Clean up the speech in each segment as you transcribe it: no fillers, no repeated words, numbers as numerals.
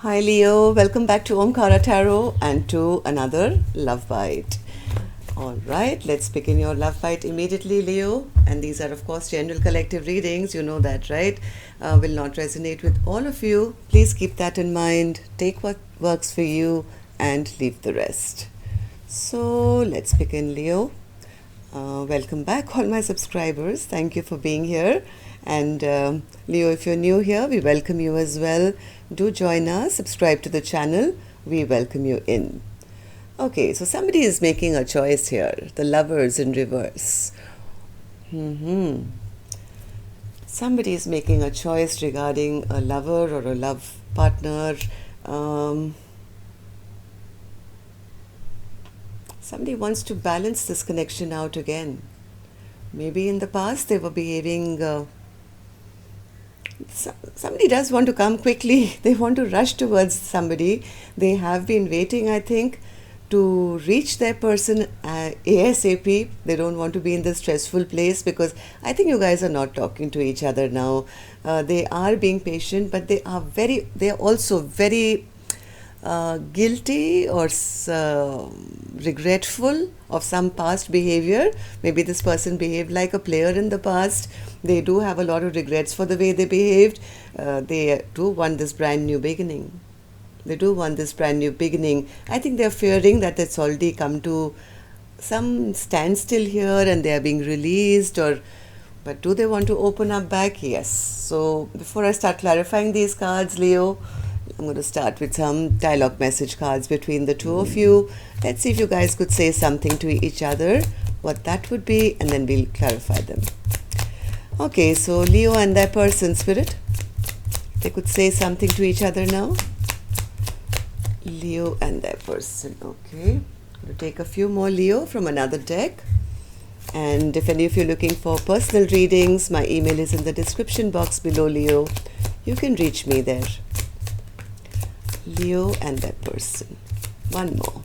Hi Leo, welcome back to Omkara Tarot and to another Love Bite. Alright, let's begin your Love Bite immediately, Leo. And these are, of course, general collective readings. You know that, right? Will not resonate with all of you. Please keep that in mind. Take what works for you and leave the rest. So, let's begin, Leo. Welcome back, all my subscribers. Thank you for being here. And Leo, if you're new here, we welcome you as well. Do join us, subscribe to the channel. We welcome you in. Okay, so somebody is making a choice here. The Lovers in reverse. Somebody is making a choice regarding a lover or a love partner. Somebody wants to balance this connection out again. Maybe in the past they were behaving... somebody does want to come quickly. They want to rush towards somebody. They have been waiting, I think, to reach their person ASAP. They don't want to be in this stressful place because I think you guys are not talking to each other now. They are being patient, but they are also very guilty or regretful of some past behavior. Maybe this person behaved like a player in the past. They do have a lot of regrets for the way they behaved. They do want this brand new beginning. I think they're fearing that it's already come to some standstill here and they are being released, but do they want to open up back? Yes. So before I start clarifying these cards, Leo, I'm going to start with some dialogue message cards between the two of you. Let's see if you guys could say something to each other, what that would be, and then we'll clarify them. Okay, so Leo and their person, Spirit, they could say something to each other now. Leo and their person. Okay, I'm going to take a few more, Leo, from another deck. And if any of you are looking for personal readings, my email is in the description box below, Leo. You can reach me there. Leo and their person. One more,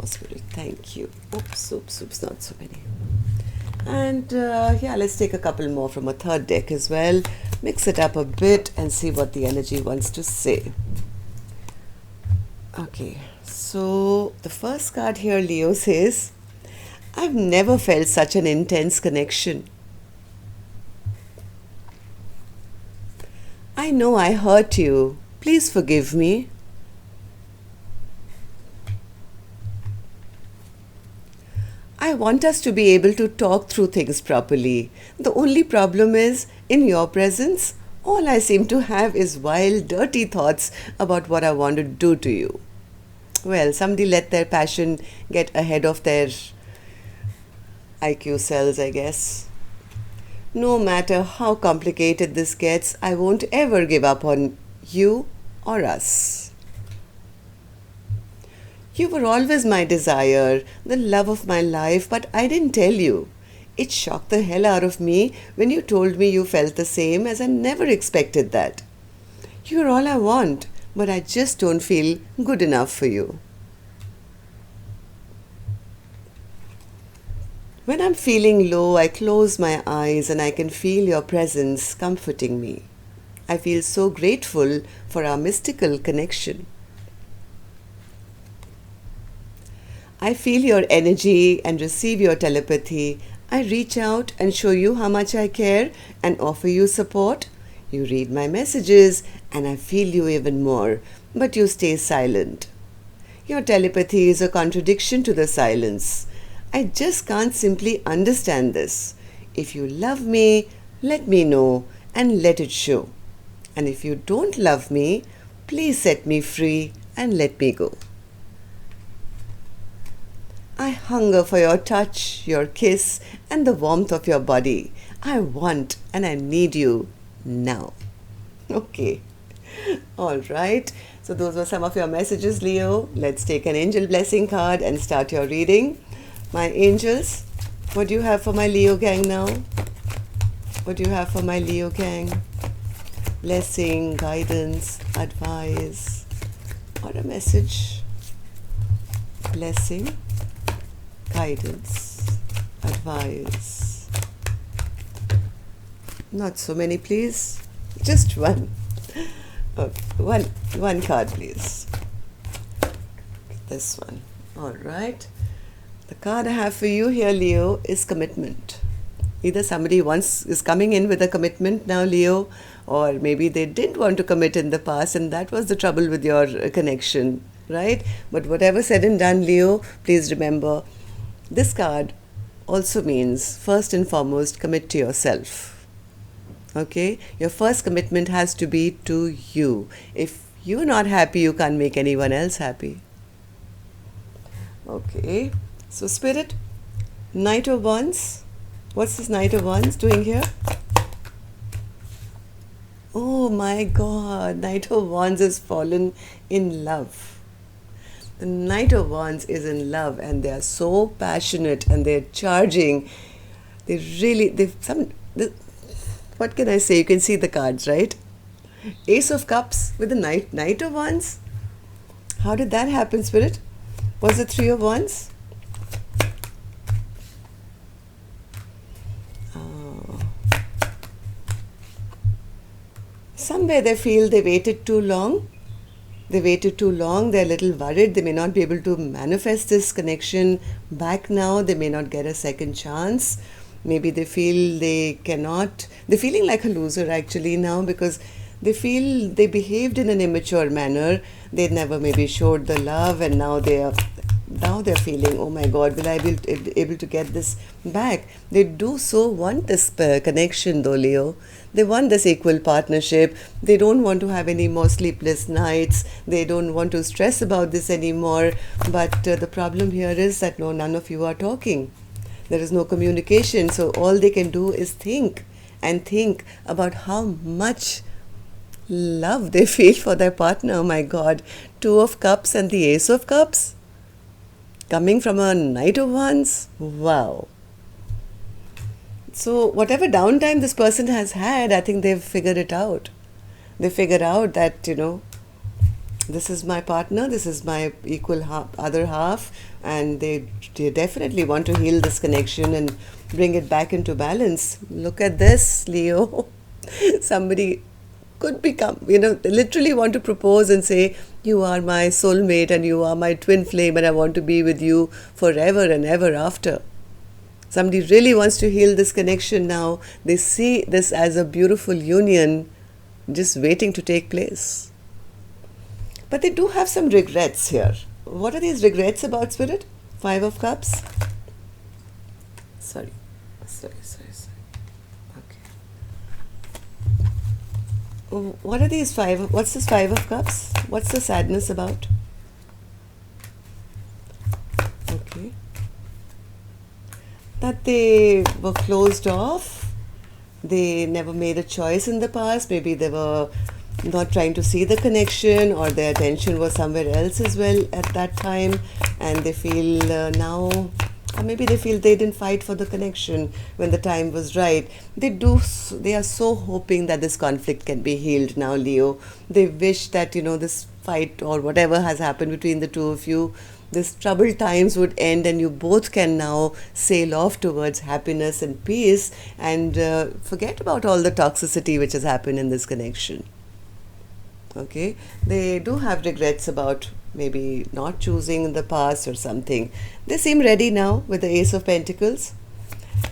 Spirit. Thank you. Oops, not so many. And yeah, let's take a couple more from a third deck as well. Mix it up a bit and see what the energy wants to say. Okay, so the first card here, Leo, says, I've never felt such an intense connection. I know I hurt you. Please forgive me. I want us to be able to talk through things properly. The only problem is, in your presence, all I seem to have is wild, dirty thoughts about what I want to do to you. Well, somebody let their passion get ahead of their IQ cells, I guess. No matter how complicated this gets, I won't ever give up on you or us. You were always my desire, the love of my life, but I didn't tell you. It shocked the hell out of me when you told me you felt the same, as I never expected that. You're all I want, but I just don't feel good enough for you. When I'm feeling low, I close my eyes and I can feel your presence comforting me. I feel so grateful for our mystical connection. I feel your energy and receive your telepathy. I reach out and show you how much I care and offer you support. You read my messages and I feel you even more, but you stay silent. Your telepathy is a contradiction to the silence. I just can't simply understand this. If you love me, let me know and let it show. And if you don't love me, please set me free and let me go. I hunger for your touch, your kiss, and the warmth of your body. I want and I need you now. Okay. All right. So those were some of your messages, Leo. Let's take an angel blessing card and start your reading. My angels, what do you have for my Leo gang now? What do you have for my Leo gang? Blessing, guidance, advice, or a message? Blessing, guidance, advice. Not so many, please. Just one. Okay, one card, please. This one. All right. The card I have for you here, Leo, is commitment. Either somebody once is coming in with a commitment now, Leo, or maybe they didn't want to commit in the past, and that was the trouble with your connection, right? But whatever said and done, Leo, please remember this card also means first and foremost commit to yourself. Okay? Your first commitment has to be to you. If you're not happy, you can't make anyone else happy. Okay. So, Spirit, Knight of Wands. What's this Knight of Wands doing here? Oh my God, Knight of Wands has fallen in love. The Knight of Wands is in love and they are so passionate and they're charging. What can I say? You can see the cards, right? Ace of Cups with the Knight of Wands. How did that happen, Spirit? Was it Three of Wands? Somewhere they feel they waited too long. They're a little worried. They may not be able to manifest this connection back now. They may not get a second chance. Maybe they feel they cannot. They're feeling like a loser actually now because they feel they behaved in an immature manner. They never maybe showed the love, and now they're feeling, oh my God, will I be able to get this back? They do so want this connection though, Leo. They want this equal partnership. They don't want to have any more sleepless nights. They don't want to stress about this anymore. But the problem here is that none of you are talking. There is no communication. So all they can do is think about how much love they feel for their partner. Oh my God. Two of Cups and the Ace of Cups. Coming from a Knight of Wands? Wow. So whatever downtime this person has had, I think they've figured it out. They figured out that, this is my partner, this is my equal other half, and they definitely want to heal this connection and bring it back into balance. Look at this, Leo. Somebody could become, literally want to propose and say, you are my soulmate and you are my twin flame and I want to be with you forever and ever after. Somebody really wants to heal this connection now. They see this as a beautiful union just waiting to take place. But they do have some regrets here. What are these regrets about, Spirit? Five of Cups. Sorry. Okay. What are these what's this Five of Cups? What's the sadness about? Okay. That they were closed off. They never made a choice in the past. Maybe they were not trying to see the connection, or their attention was somewhere else as well at that time, and they feel now, or maybe they feel they didn't fight for the connection when the time was right. They are so hoping that this conflict can be healed now, Leo. They wish that this fight or whatever has happened between the two of you, this troubled times would end and you both can now sail off towards happiness and peace and forget about all the toxicity which has happened in this connection. Okay, they do have regrets about maybe not choosing in the past or something. They seem ready now with the Ace of Pentacles.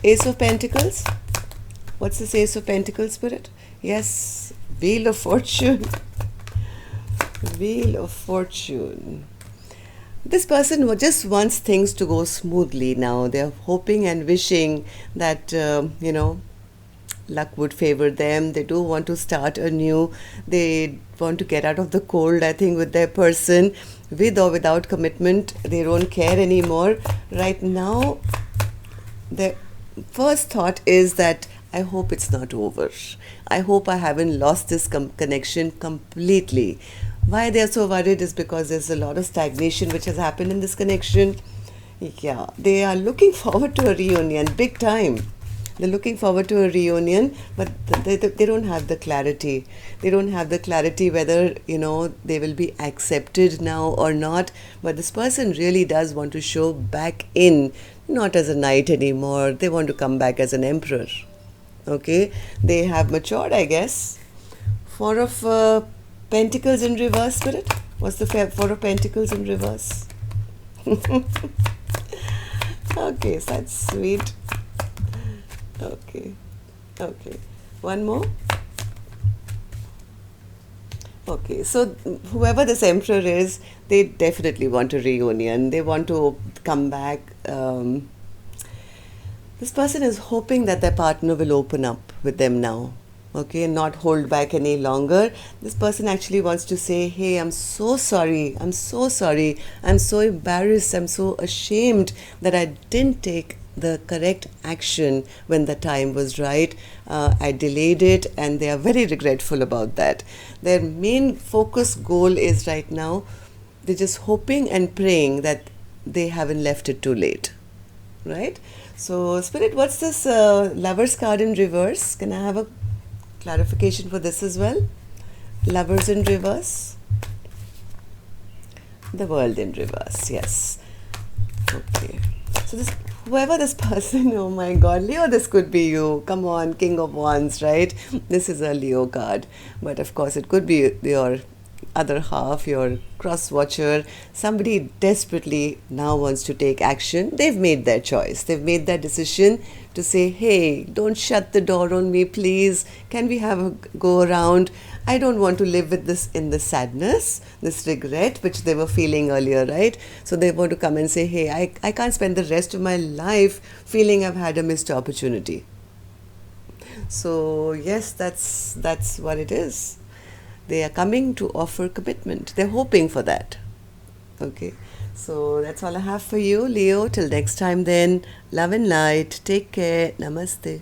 Ace of Pentacles. What's this Ace of Pentacles, Spirit? Yes, Wheel of Fortune. Wheel of Fortune. This person just wants things to go smoothly now. They're hoping and wishing that, luck would favor them. They do want to start anew. They want to get out of the cold, I think, with their person. With or without commitment, they don't care anymore. Right now, their first thought is that I hope it's not over. I hope I haven't lost this connection completely. Why they are so worried is because there's a lot of stagnation which has happened in this connection. Yeah, they are looking forward to a reunion, big time. They're looking forward to a reunion, but they don't have the clarity. They don't have the clarity whether, they will be accepted now or not. But this person really does want to show back in, not as a knight anymore. They want to come back as an emperor. Okay? They have matured, I guess. Four of Pentacles in reverse, Spirit. What's the Four of Pentacles in reverse? Okay, so that's sweet. Okay. Okay. One more. Okay, so whoever this emperor is, they definitely want a reunion. They want to come back. This person is hoping that their partner will open up with them now. Okay, and not hold back any longer. This person actually wants to say, hey, I'm so sorry. I'm so sorry. I'm so embarrassed. I'm so ashamed that I didn't take the correct action when the time was right. I delayed it, and they are very regretful about that. Their main focus goal is right now, they're just hoping and praying that they haven't left it too late. Right? So, Spirit, what's this Lover's card in reverse? Can I have a clarification for this as well? Lovers in reverse. The World in reverse, yes. Okay. So this, whoever this person, oh my God, Leo, this could be you. Come on, King of Wands, right? This is a Leo card. But of course, it could be your other half, your cross watcher. Somebody desperately now wants to take action. They've made their choice. They've made their decision to say, hey, don't shut the door on me, please. Can we have a go around? I don't want to live with this in the sadness, this regret, which they were feeling earlier, right? So they want to come and say, hey, I can't spend the rest of my life feeling I've had a missed opportunity. So yes, that's what it is. They are coming to offer commitment. They're hoping for that. Okay. So that's all I have for you, Leo. Till next time then. Love and light. Take care. Namaste.